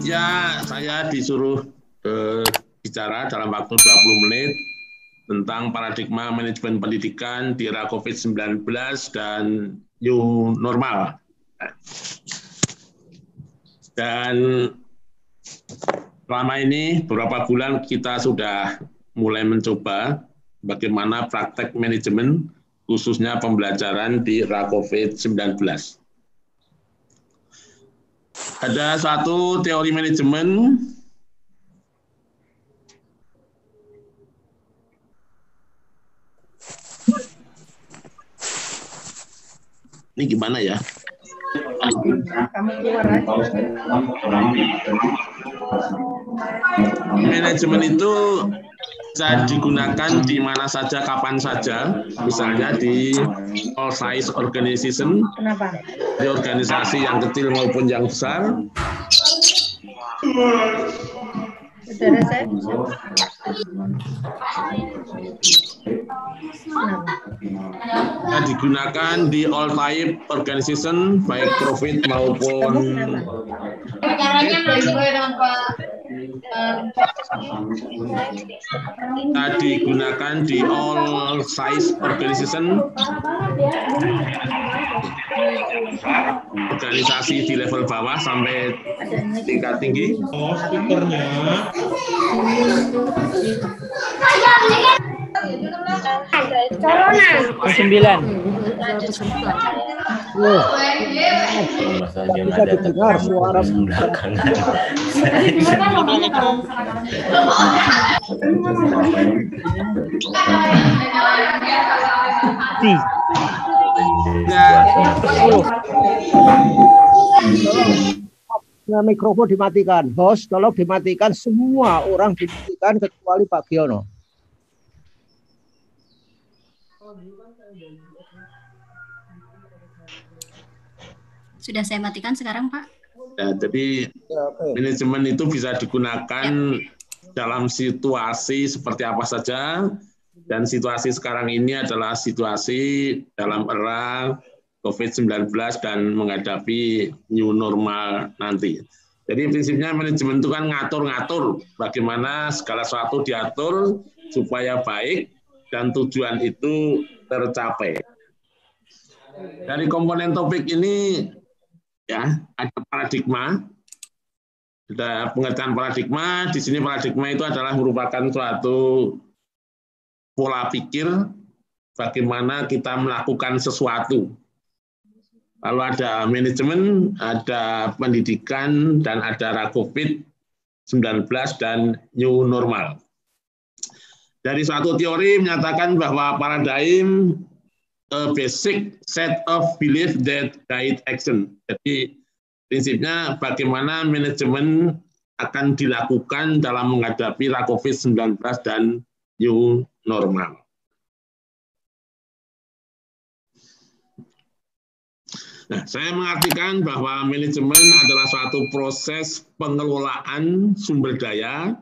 Ya, saya disuruh bicara dalam waktu 20 menit tentang paradigma manajemen pendidikan di era COVID-19 dan new normal. Dan selama ini beberapa bulan kita sudah mulai mencoba bagaimana praktek manajemen khususnya pembelajaran di era COVID-19. Ada satu teori manajemen ini gimana ya? Manajemen itu bisa digunakan di mana saja, kapan saja, misalnya di all size organization, di organisasi yang kecil maupun yang besar. Saudara saya digunakan di all type organization, baik profit maupun digunakan di all size organization, organisasi di level bawah sampai tingkat tinggi. Oh, speakernya. Sembilan. Bisa didengar suara belakangan. Nah, mikrofon dimatikan. Host, tolong dimatikan. Semua orang dimatikan kecuali Pak Giono. sudah saya matikan sekarang, Pak. Ya, jadi manajemen itu bisa digunakan dalam situasi seperti apa saja, dan situasi sekarang ini adalah situasi dalam era COVID-19 dan menghadapi new normal nanti. Jadi prinsipnya manajemen itu kan ngatur-ngatur bagaimana segala sesuatu diatur supaya baik dan tujuan itu tercapai. Dari komponen topik ini ya ada paradigma, ada pengertian paradigma. Di sini paradigma itu adalah merupakan suatu pola pikir bagaimana kita melakukan sesuatu. Lalu ada manajemen, ada pendidikan, dan ada era COVID-19 dan new normal. Dari suatu teori menyatakan bahwa paradigm a basic set of belief that guide action. Jadi prinsipnya bagaimana manajemen akan dilakukan dalam menghadapi era COVID-19 dan new normal. Nah, saya mengartikan bahwa manajemen adalah suatu proses pengelolaan sumber daya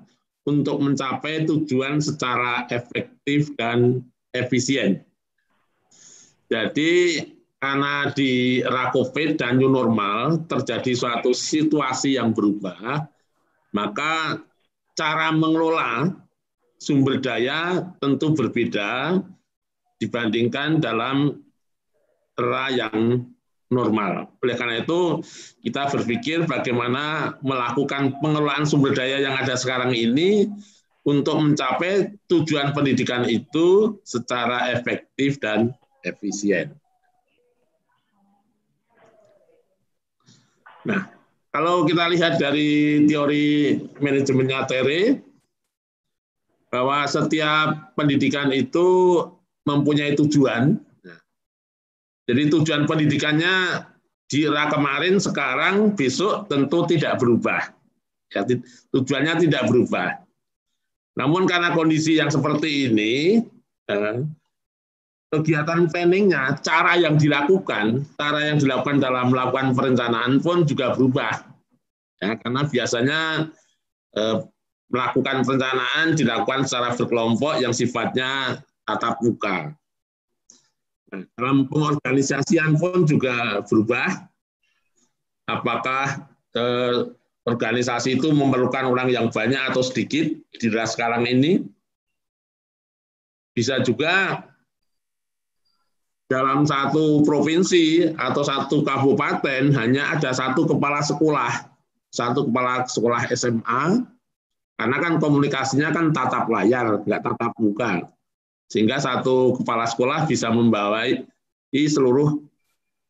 untuk mencapai tujuan secara efektif dan efisien. Jadi, karena di era COVID dan new normal terjadi suatu situasi yang berubah, maka cara mengelola sumber daya tentu berbeda dibandingkan dalam era yang normal. Oleh karena itu, kita berpikir bagaimana melakukan pengelolaan sumber daya yang ada sekarang ini untuk mencapai tujuan pendidikan itu secara efektif dan efisien. Nah, kalau kita lihat dari teori manajemennya Tere, bahwa setiap pendidikan itu mempunyai tujuan. Jadi tujuan pendidikannya di era kemarin, sekarang, besok tentu tidak berubah. Ya, tujuannya tidak berubah. Namun karena kondisi yang seperti ini, kegiatan planningnya, cara yang dilakukan dalam melakukan perencanaan pun juga berubah. Ya, karena biasanya melakukan perencanaan dilakukan secara berkelompok yang sifatnya tatap muka. Dalam pengorganisasian pun juga berubah. Apakah organisasi itu memerlukan orang yang banyak atau sedikit di era sekarang ini. Bisa juga dalam satu provinsi atau satu kabupaten hanya ada satu kepala sekolah SMA, karena kan komunikasinya kan tatap layar, nggak tatap muka. Sehingga satu kepala sekolah bisa membawai di seluruh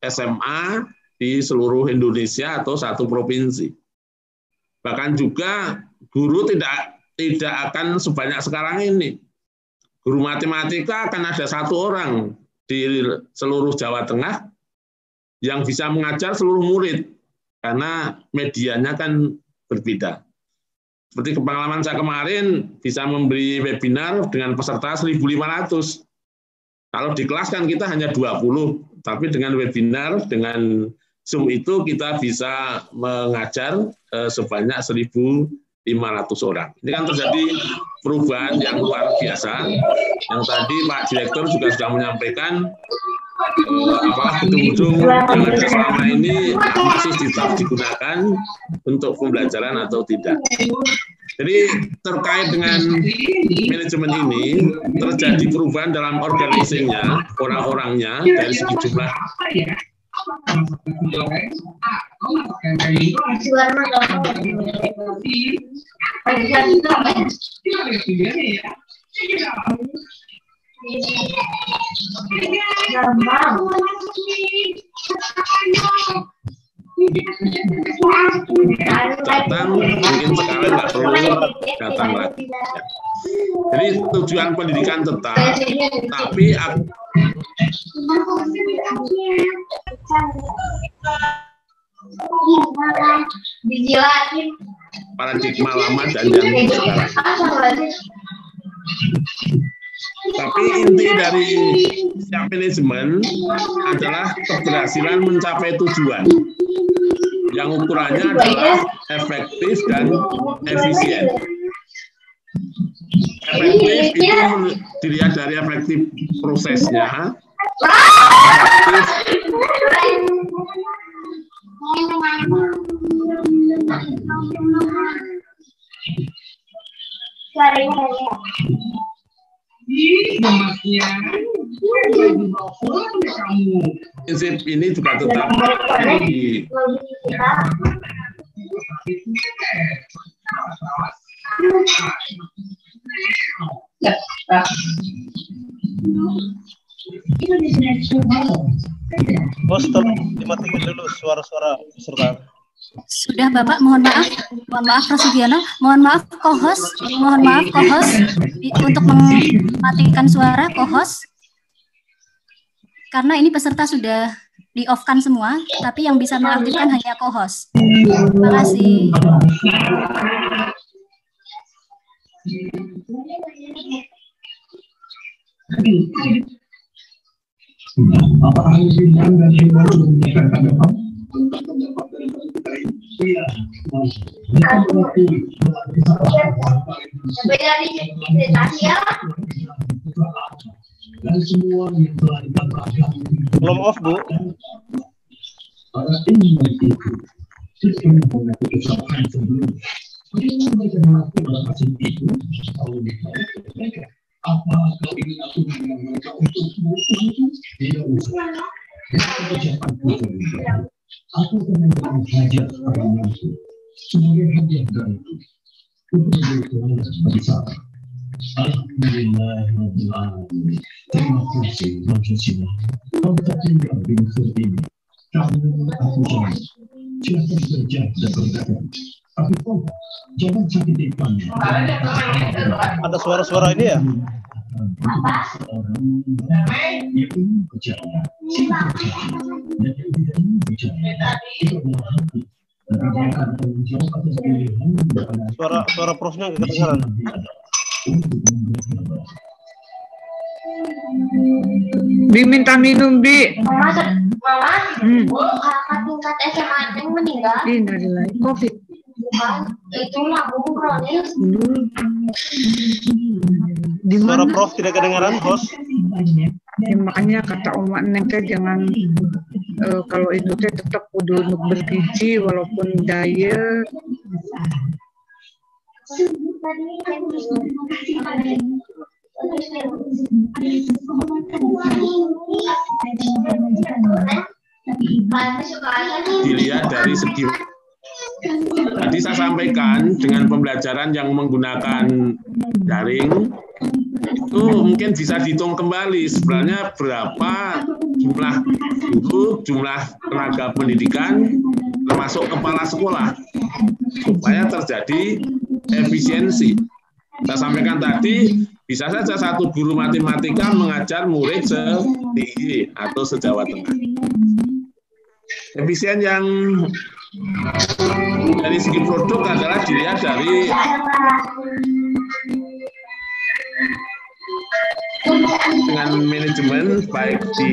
SMA di seluruh Indonesia atau satu provinsi. Bahkan juga guru tidak akan sebanyak sekarang ini. Guru matematika akan ada satu orang di seluruh Jawa Tengah yang bisa mengajar seluruh murid, karena medianya kan berbeda. Seperti pengalaman saya kemarin, bisa memberi webinar dengan peserta 1.500. Kalau di kelas kan kita hanya 20, tapi dengan webinar, dengan Zoom itu kita bisa mengajar sebanyak 1.500 orang. Ini kan terjadi perubahan yang luar biasa. Yang tadi Pak Direktur juga sudah menyampaikan, apakah gedung-gedung yang ada selama ini masih tetap digunakan untuk pembelajaran atau tidak. Jadi terkait dengan manajemen ini terjadi perubahan dalam organisasinya, orang-orangnya dari segi jumlah. Datang mungkin sekarang nggak perlu datang lagi. Jadi tujuan pendidikan tetap, tapi paradigma lama dan yang sekarang. Tapi inti dari setiap manajemen adalah keberhasilan mencapai tujuan. Yang ukurannya adalah efektif dan efisien. Efektif itu dilihat dari efektif prosesnya. Prinsip ini juga tetap di Bos, tolong dimatikan dulu suara-suara peserta. Sudah Bapak, mohon maaf Pak Sugiono, mohon maaf co-host untuk mematikan suara co-host, karena ini peserta sudah di-off-kan semua, tapi yang bisa mengaktifkan hanya co-host. Terima kasih. Belum off, Bu. Ada suara-suara ini ya? Suara profnya nggak kedengaran. Diminta minum, Bi. Mama, kakak tingkat SMA yang meninggal. Innalillahi, COVID. Bukan, itu lambung kronis. Suara Prof tidak kedengaran, Bos. Ya, makanya kata Oma Neng teh jangan kalau itu teh tetap kudu bergizi walaupun diet Dilihat dari segi, tadi saya sampaikan dengan pembelajaran yang menggunakan daring itu mungkin bisa dihitung kembali sebenarnya berapa jumlah guru, jumlah tenaga pendidikan termasuk kepala sekolah supaya terjadi efisiensi. Saya sampaikan tadi bisa saja satu guru matematika mengajar murid se-DIY atau se-Jawa Tengah. Efisien yang dari segi produk adalah dilihat dari dengan manajemen baik di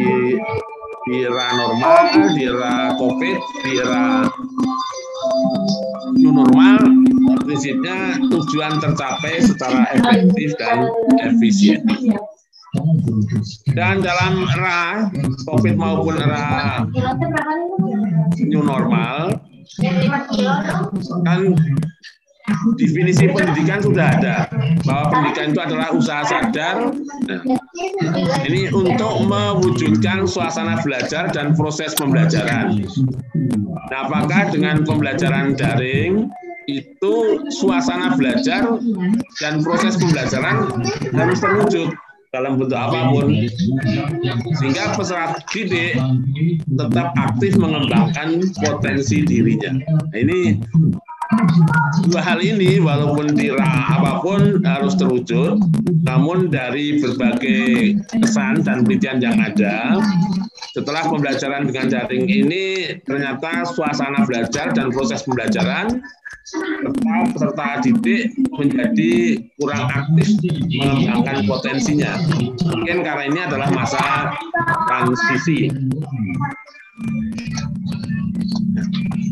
era normal, di era COVID, di era new normal, prinsipnya tujuan tercapai secara efektif dan efisien. Dan dalam era COVID maupun era new normal, kan definisi pendidikan sudah ada, bahwa pendidikan itu adalah usaha sadar. Nah, ini untuk mewujudkan suasana belajar dan proses pembelajaran. Nah, apakah dengan pembelajaran daring itu suasana belajar dan proses pembelajaran harus terwujud dalam bentuk apapun, sehingga peserta didik tetap aktif mengembangkan potensi dirinya. Nah, ini dua hal ini walaupun di apapun harus terwujud, namun dari berbagai kesan dan penelitian yang ada, setelah pembelajaran dengan daring ini ternyata suasana belajar dan proses pembelajaran serta peserta didik menjadi kurang aktif mengembangkan potensinya. Mungkin karena ini adalah masa transisi.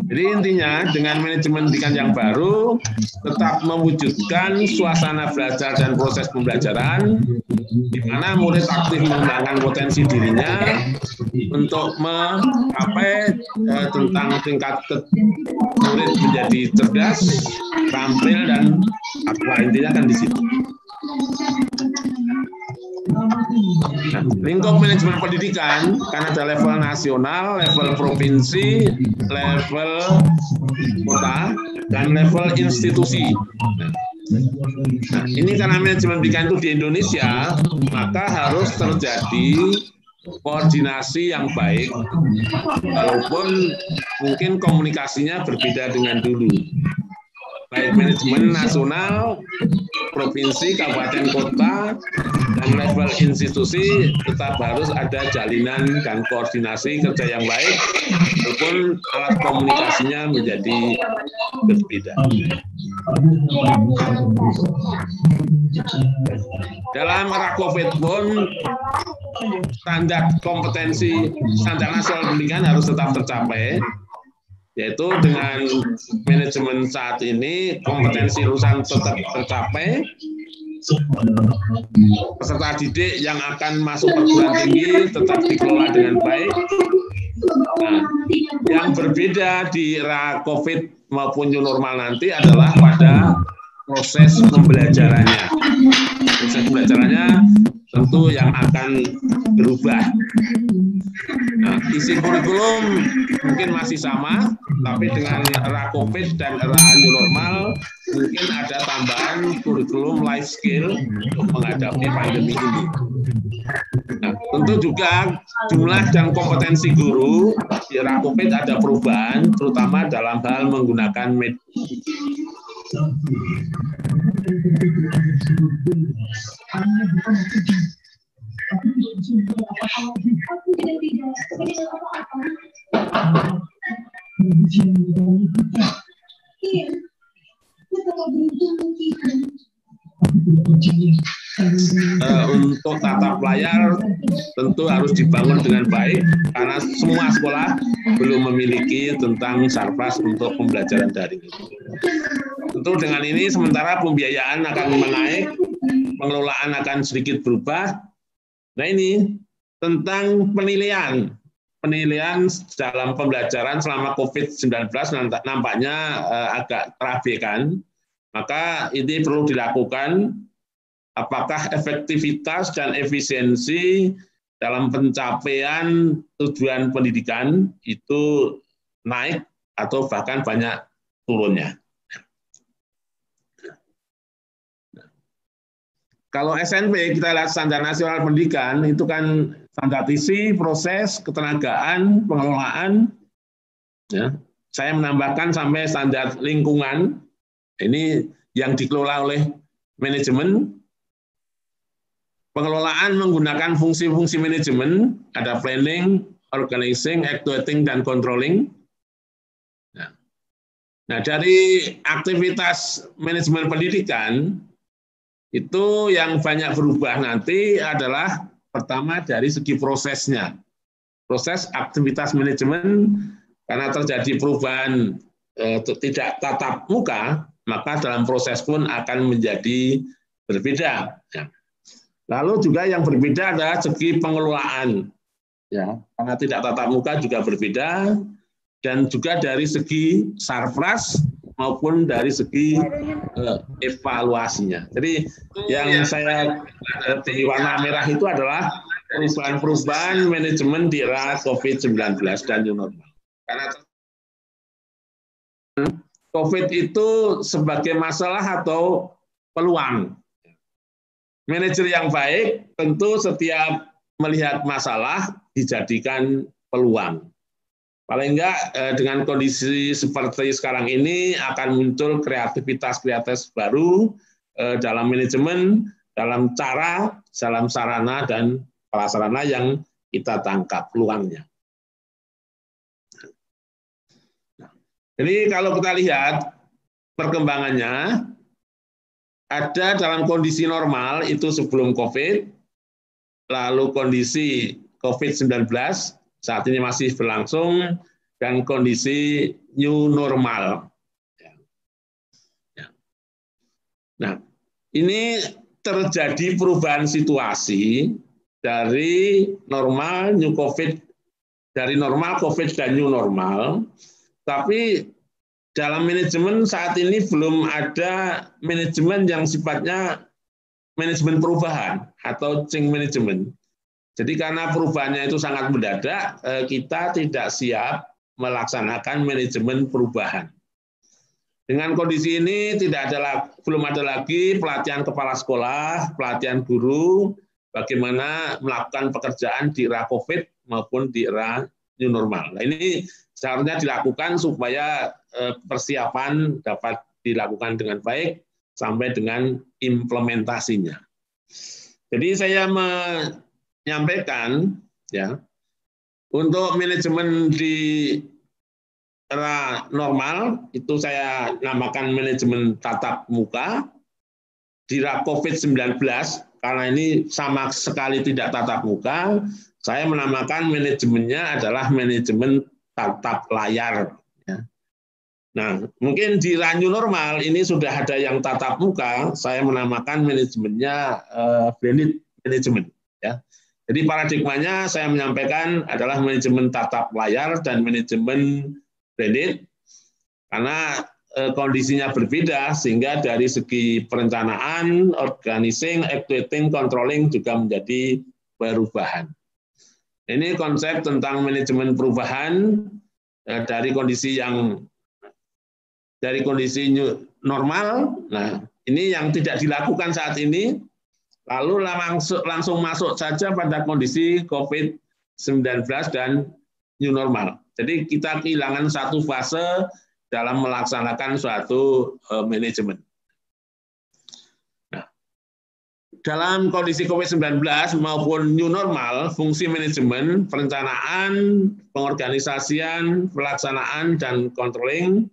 Jadi intinya dengan manajemen pendidikan yang baru tetap mewujudkan suasana belajar dan proses pembelajaran di mana murid aktif mengembangkan potensi dirinya untuk mencapai tentang tingkat murid menjadi cerdas, terampil dan apa intinya kan di situ. Nah, lingkup manajemen pendidikan kan ada level nasional, level provinsi, level kota, dan level institusi. Nah, ini karena manajemen pendidikan itu di Indonesia, maka harus terjadi koordinasi yang baik, walaupun mungkin komunikasinya berbeda dengan dulu. Baik manajemen nasional, provinsi, kabupaten, kota, dan level institusi tetap harus ada jalinan dan koordinasi kerja yang baik, walaupun alat komunikasinya menjadi berbeda. Dalam era COVID pun, standar kompetensi, standar nasional pendidikan harus tetap tercapai, yaitu dengan manajemen saat ini kompetensi lulusan tetap tercapai, peserta didik yang akan masuk perguruan tinggi tetap dikelola dengan baik. Nah, yang berbeda di era COVID maupun new normal nanti adalah pada proses pembelajarannya. Proses pembelajarannya tentu yang akan berubah. Nah, isi kurikulum mungkin masih sama, tapi dengan era COVID dan era new normal, mungkin ada tambahan kurikulum life skill untuk menghadapi pandemi ini. Nah, tentu juga jumlah dan kompetensi guru di era COVID ada perubahan, terutama dalam hal menggunakan media. Untuk tatap layar tentu harus dibangun dengan baik karena semua sekolah belum memiliki tentang Sarpras untuk pembelajaran daring. Tentu dengan ini sementara pembiayaan akan menaik, pengelolaan akan sedikit berubah. Nah ini tentang penilaian. penilaian dalam pembelajaran selama COVID-19 nampaknya agak terabaikan, maka ini perlu dilakukan. Apakah efektivitas dan efisiensi dalam pencapaian tujuan pendidikan itu naik atau bahkan banyak turunnya. Kalau SNP, kita lihat standar nasional pendidikan, itu kan standar isi, proses, ketenagaan, pengelolaan. Ya. Saya menambahkan sampai standar lingkungan, ini yang dikelola oleh manajemen. Pengelolaan menggunakan fungsi-fungsi manajemen, ada planning, organizing, actuating, dan controlling. Nah, dari aktivitas manajemen pendidikan, itu yang banyak berubah nanti adalah pertama dari segi prosesnya. Proses aktivitas manajemen, karena terjadi perubahan tidak tatap muka, maka dalam proses pun akan menjadi berbeda. Lalu juga yang berbeda adalah segi pengelolaan, ya, karena tidak tatap muka juga berbeda, dan juga dari segi sarpras maupun dari segi evaluasinya. Jadi yang saya di warna merah itu adalah perubahan-perubahan manajemen di era COVID-19 dan new normal. Karena COVID itu sebagai masalah atau peluang. Manajer yang baik tentu setiap melihat masalah dijadikan peluang. Paling enggak dengan kondisi seperti sekarang ini akan muncul kreativitas baru dalam manajemen, dalam cara, dalam sarana dan prasarana yang kita tangkap peluangnya. Jadi kalau kita lihat perkembangannya, ada dalam kondisi normal itu sebelum COVID, lalu kondisi COVID-19 saat ini masih berlangsung, dan kondisi new normal. Nah, ini terjadi perubahan situasi dari normal, new COVID, dari normal COVID dan new normal, tapi dalam manajemen saat ini belum ada manajemen yang sifatnya manajemen perubahan atau change management. Jadi karena perubahannya itu sangat mendadak, kita tidak siap melaksanakan manajemen perubahan. Dengan kondisi ini belum ada lagi pelatihan kepala sekolah, pelatihan guru, bagaimana melakukan pekerjaan di era COVID maupun di era new normal. Nah, ini seharusnya dilakukan supaya persiapan dapat dilakukan dengan baik sampai dengan implementasinya. Jadi saya menyampaikan ya, untuk manajemen di era normal itu saya namakan manajemen tatap muka. Di era COVID-19 karena ini sama sekali tidak tatap muka, saya menamakan manajemennya adalah manajemen tatap layar. Nah, mungkin di era new normal ini sudah ada yang tatap muka, saya menamakan manajemennya blended management. Ya. Jadi paradigmanya saya menyampaikan adalah manajemen tatap layar dan manajemen blended, karena kondisinya berbeda sehingga dari segi perencanaan, organizing, actuating, controlling juga menjadi perubahan. Ini konsep tentang manajemen perubahan dari kondisi new normal. Nah, ini yang tidak dilakukan saat ini, lalu langsung masuk saja pada kondisi COVID-19 dan new normal. Jadi kita kehilangan satu fase dalam melaksanakan suatu manajemen. Nah, dalam kondisi COVID-19 maupun new normal, fungsi manajemen, perencanaan, pengorganisasian, pelaksanaan, dan controlling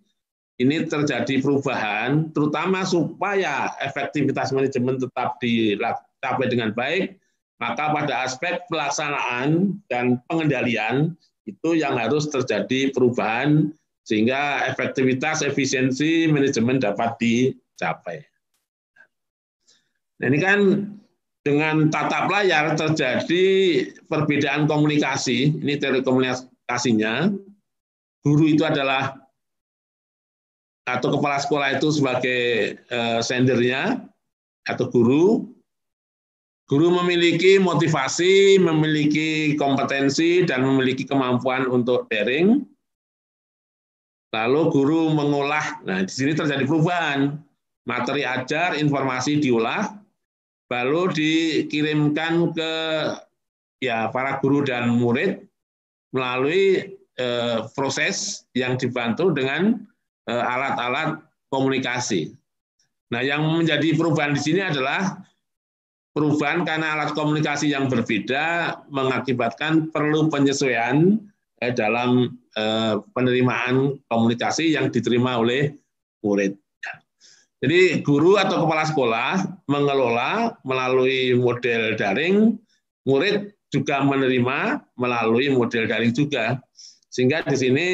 ini terjadi perubahan, terutama supaya efektivitas manajemen tetap dicapai dengan baik, maka pada aspek pelaksanaan dan pengendalian itu yang harus terjadi perubahan sehingga efektivitas, efisiensi manajemen dapat dicapai. Nah, ini kan dengan tatap layar terjadi perbedaan komunikasi. Ini teori komunikasinya. Guru itu adalah atau kepala sekolah itu sebagai sendernya atau guru. Guru memiliki motivasi, memiliki kompetensi, dan memiliki kemampuan untuk daring. Lalu guru mengolah. Nah, di sini terjadi perubahan. Materi ajar, informasi diolah, lalu dikirimkan ke para guru dan murid melalui proses yang dibantu dengan alat-alat komunikasi. Nah, yang menjadi perubahan di sini adalah perubahan karena alat komunikasi yang berbeda mengakibatkan perlu penyesuaian dalam penerimaan komunikasi yang diterima oleh murid. Jadi guru atau kepala sekolah mengelola melalui model daring, murid juga menerima melalui model daring juga. Sehingga di sini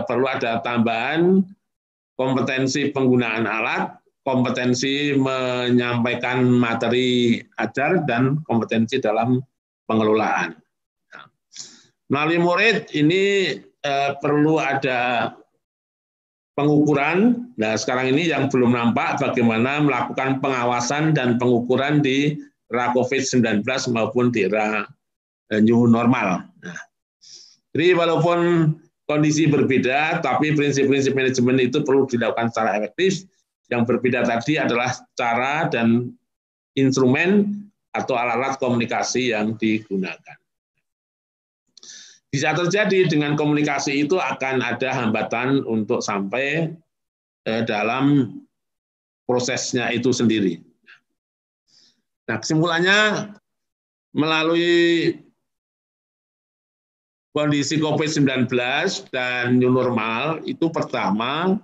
perlu ada tambahan kompetensi penggunaan alat, kompetensi menyampaikan materi ajar, dan kompetensi dalam pengelolaan. Melalui murid ini perlu ada pengukuran. Nah, sekarang ini yang belum nampak bagaimana melakukan pengawasan dan pengukuran di era COVID-19 maupun di era new normal. Nah, jadi walaupun kondisi berbeda, tapi prinsip-prinsip manajemen itu perlu dilakukan secara efektif. Yang berbeda tadi adalah cara dan instrumen atau alat-alat komunikasi yang digunakan. Bisa terjadi dengan komunikasi itu akan ada hambatan untuk sampai dalam prosesnya itu sendiri. Nah, kesimpulannya melalui kondisi COVID-19 dan new normal itu pertama,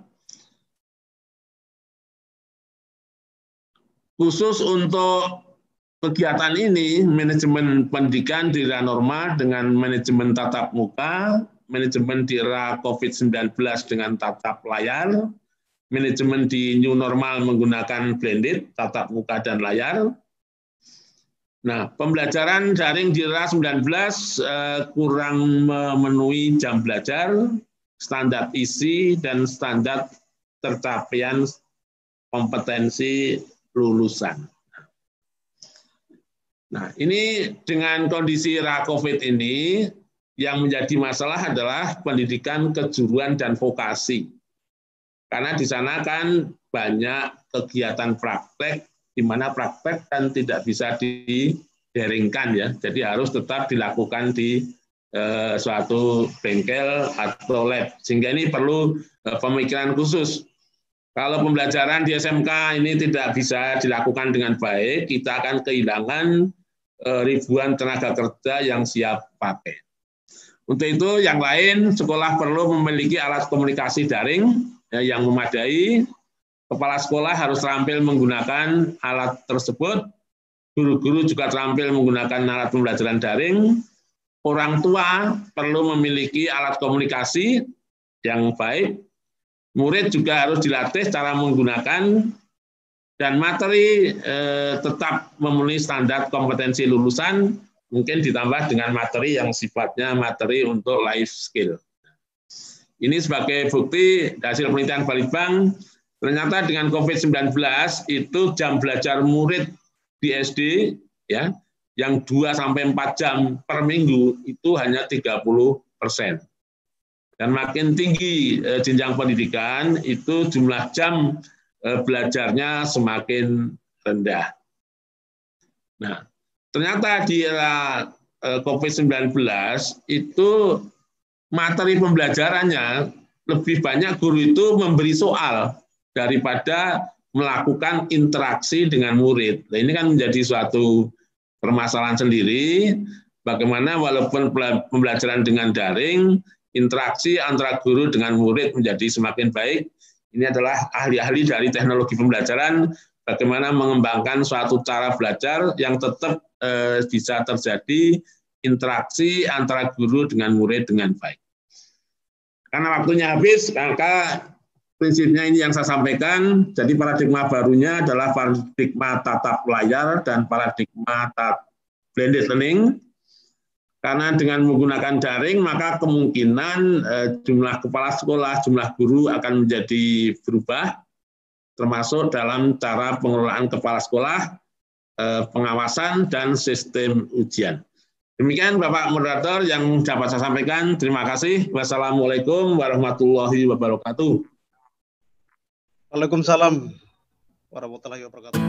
khusus untuk kegiatan ini, manajemen pendidikan di era normal dengan manajemen tatap muka, manajemen di era COVID-19 dengan tatap layar, manajemen di new normal menggunakan blended, tatap muka dan layar. Nah, pembelajaran daring di era 19 kurang memenuhi jam belajar, standar isi, dan standar tercapaian kompetensi lulusan. Nah, ini dengan kondisi era COVID ini, yang menjadi masalah adalah pendidikan kejuruan dan vokasi. Karena di sana kan banyak kegiatan praktek, di mana praktek kan tidak bisa didaringkan ya, jadi harus tetap dilakukan di suatu bengkel atau lab. Sehingga ini perlu pemikiran khusus. Kalau pembelajaran di SMK ini tidak bisa dilakukan dengan baik, kita akan kehilangan ribuan tenaga kerja yang siap pakai. Untuk itu, yang lain, sekolah perlu memiliki alat komunikasi daring yang memadai. Kepala sekolah harus terampil menggunakan alat tersebut. Guru-guru juga terampil menggunakan alat pembelajaran daring. Orang tua perlu memiliki alat komunikasi yang baik. Murid juga harus dilatih cara menggunakan, dan materi tetap memenuhi standar kompetensi lulusan, mungkin ditambah dengan materi yang sifatnya materi untuk life skill. Ini sebagai bukti hasil penelitian Balitbank, ternyata dengan COVID-19 itu jam belajar murid di SD ya, yang 2-4 jam per minggu itu hanya 30%. Dan makin tinggi jenjang pendidikan, itu jumlah jam belajarnya semakin rendah. Nah, ternyata di era COVID-19 itu materi pembelajarannya lebih banyak guru itu memberi soal daripada melakukan interaksi dengan murid. Nah, ini kan menjadi suatu permasalahan sendiri, bagaimana walaupun pembelajaran dengan daring, interaksi antara guru dengan murid menjadi semakin baik. Ini adalah ahli-ahli dari teknologi pembelajaran, bagaimana mengembangkan suatu cara belajar yang tetap bisa terjadi interaksi antara guru dengan murid dengan baik. Karena waktunya habis, maka prinsipnya ini yang saya sampaikan. Jadi paradigma barunya adalah paradigma tatap layar dan paradigma blended learning. Karena dengan menggunakan daring, maka kemungkinan jumlah kepala sekolah, jumlah guru akan menjadi berubah, termasuk dalam cara pengelolaan kepala sekolah, pengawasan, dan sistem ujian. Demikian Bapak Moderator yang dapat saya sampaikan. Terima kasih. Wassalamualaikum warahmatullahi wabarakatuh. Waalaikumsalam warahmatullahi wabarakatuh.